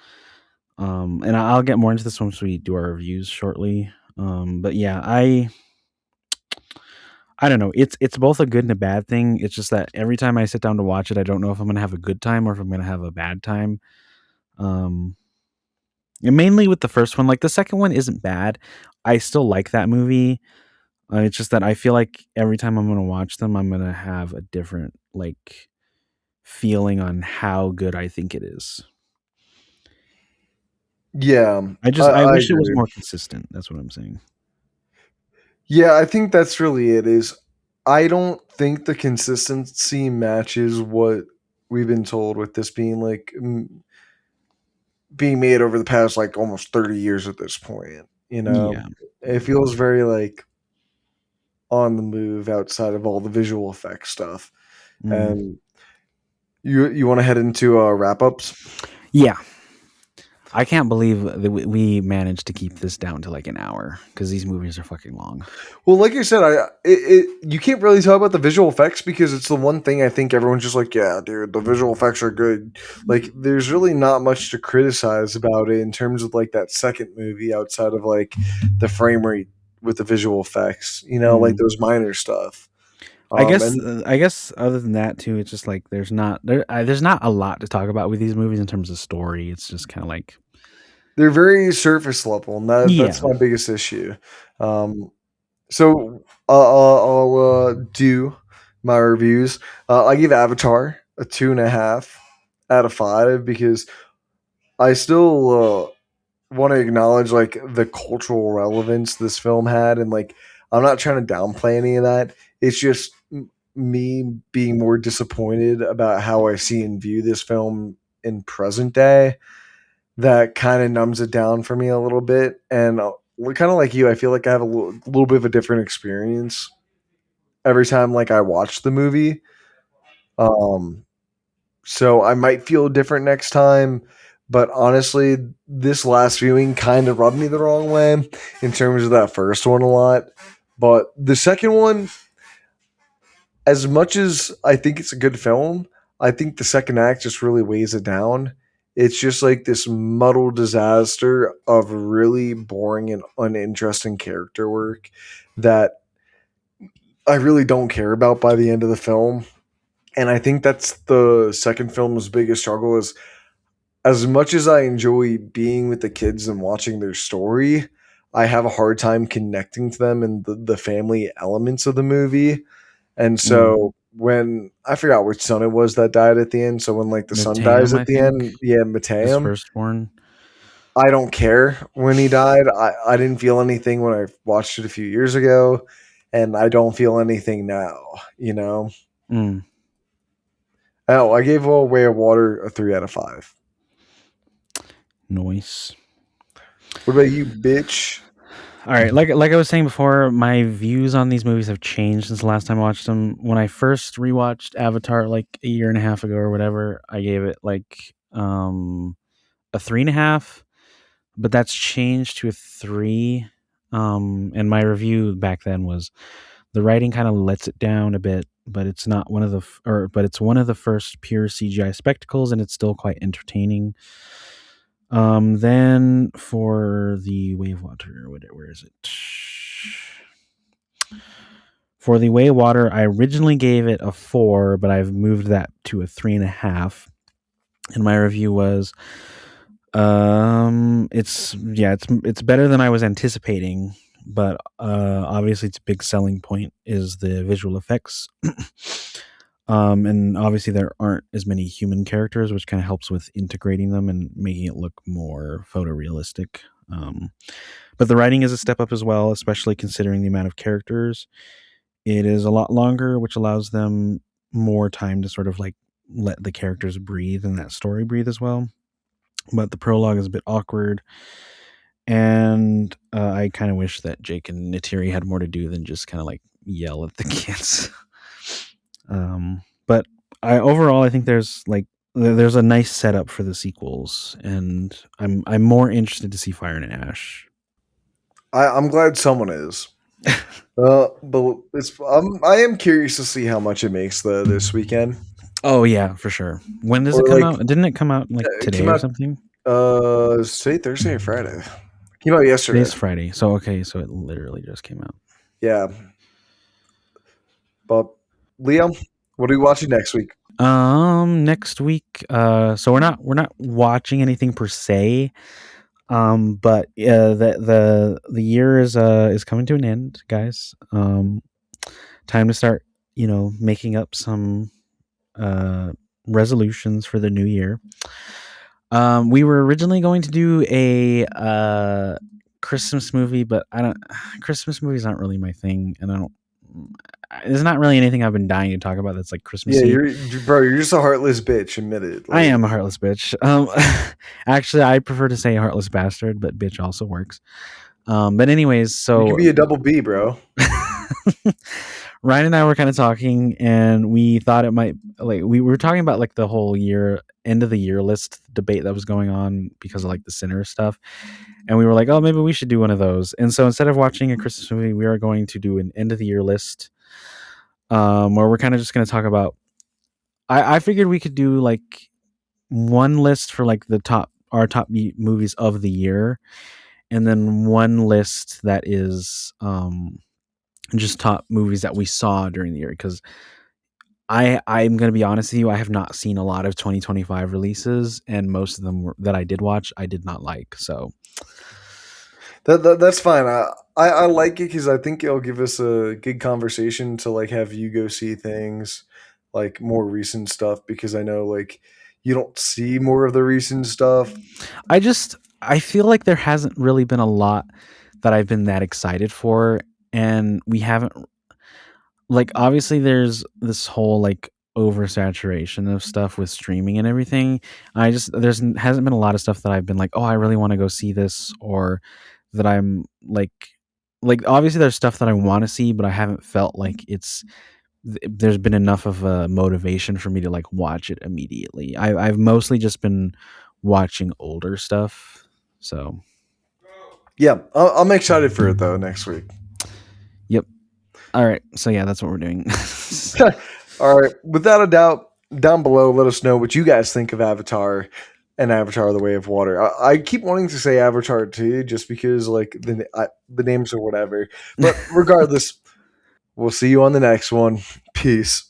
And I'll get more into this once we do our reviews shortly. But yeah, I don't know. It's both a good and a bad thing. It's just that every time I sit down to watch it, I don't know if I'm gonna have a good time or if I'm gonna have a bad time. Um, and mainly with the first one, like the second one isn't bad. I still like that movie. It's just that I feel like every time I'm gonna watch them, I'm gonna have a different like feeling on how good I think it is. Yeah, I I wish it was agree. more consistent. That's what I'm saying. Yeah, I think that's really it. Is I don't think the consistency matches what we've been told with this being like being made over the past like almost 30 years at this point. You know, Yeah. it feels very like on the move outside of all the visual effects stuff. Mm. And you want to head into wrap ups? Yeah. I can't believe that we managed to keep this down to like an hour because these movies are fucking long. Well, like I said, you can't really talk about the visual effects because it's the one thing I think everyone's just like, yeah, dude, the visual effects are good. Like, there's really not much to criticize about it in terms of like that second movie outside of like the frame rate with the visual effects, you know, like Mm. those minor stuff. And I guess other than that too, it's just like there's not a lot to talk about with these movies in terms of story. It's just kind of like they're very surface level, and that's yeah. my biggest issue. Um, so I'll do my reviews. I give Avatar a 2.5 out of 5 because I still want to acknowledge like the cultural relevance this film had, and like I'm not trying to downplay any of that. It's just me being more disappointed about how I see and view this film in present day that kind of numbs it down for me a little bit. And kind of like you, I feel like I have a little bit of a different experience every time like I watch the movie. Um, so I might feel different next time. But honestly, this last viewing kind of rubbed me the wrong way in terms of that first one a lot. But the second one, as much as I think it's a good film, I think the second act just really weighs it down. It's just like this muddled disaster of really boring and uninteresting character work that I really don't care about by the end of the film. And I think that's the second film's biggest struggle is as much as I enjoy being with the kids and watching their story, I have a hard time connecting to them and the family elements of the movie. And Mm. so when I forgot which son it was that died at the end. So when like the son dies Matam, at I the think, end, yeah, his Mateum. firstborn. I don't care when he died. I didn't feel anything when I watched it a few years ago, and I don't feel anything now. You know. Mm, Oh, I gave Way of Water a 3 out of 5. nice. What about you, bitch? All right, like I was saying before, my views on these movies have changed since the last time I watched them. When I first rewatched Avatar like a year and a half ago or whatever, I gave it like a 3.5, but that's changed to a 3. And my review back then was the writing kind of lets it down a bit, but it's not one of the but it's one of the first pure CGI spectacles, and it's still quite entertaining. Then for the Way of Water, where is it? For the Way of Water, I originally gave it a 4, but I've moved that to a 3.5. And my review was, it's better than I was anticipating, but obviously its big selling point is the visual effects. And obviously there aren't as many human characters, which kind of helps with integrating them and making it look more photorealistic. But the writing is a step up as well, especially considering the amount of characters. It is a lot longer, which allows them more time to sort of like let the characters breathe and that story breathe as well. But the prologue is a bit awkward, and I kind of wish that Jake and Neytiri had more to do than just kind of like yell at the kids. But overall, I think there's a nice setup for the sequels, and I'm more interested to see Fire and Ash. I'm glad someone is. But I am curious to see how much it makes this weekend. Oh yeah, for sure. When does Or it come like out? Didn't it come out like it today came or out something? say Thursday or Friday. It came out yesterday. Today's Friday. So okay, so it literally just came out. Yeah. But Liam, what are we watching next week? Next week, so we're not watching anything per se. But the year is coming to an end, guys. Time to start, making up some resolutions for the new year. We were originally going to do a Christmas movie, but Christmas movies aren't really my thing, and there's not really anything I've been dying to talk about that's like Christmassy. Yeah, you're just a heartless bitch. Admit it. I am a heartless bitch. Actually, I prefer to say heartless bastard, but bitch also works. But anyways, so you could be a double B, bro. Ryan and I were kind of talking, and we thought it might we were talking about like the whole end of the year list debate that was going on because of like the Sinner stuff, and we were like, oh, maybe we should do one of those. And so instead of watching a Christmas movie, we are going to do an end of the year list, where we're kind of just going to talk about. I figured we could do like one list for like our top movies of the year, and then one list that is just top movies that we saw during the year, because I'm going to be honest with you, I have not seen a lot of 2025 releases, and most of them that I did watch I did not like. So that's fine. I like it because I think it'll give us a good conversation to like have you go see things like more recent stuff, because I know like you don't see more of the recent stuff. I feel like there hasn't really been a lot that I've been that excited for, and we haven't, like, obviously there's this whole like oversaturation of stuff with streaming and everything. Hasn't been a lot of stuff that I've been like, oh, I really want to go see this, or that I'm like obviously there's stuff that I want to see, but I haven't felt like there's been enough of a motivation for me to like watch it immediately. I've mostly just been watching older stuff. So yeah, I'm excited for it though next week. Yep. All right. So yeah, that's what we're doing. All right. Without a doubt, down below, let us know what you guys think of Avatar and Avatar: The Way of Water. I keep wanting to say Avatar 2 just because like the names or whatever. But regardless, we'll see you on the next one. Peace.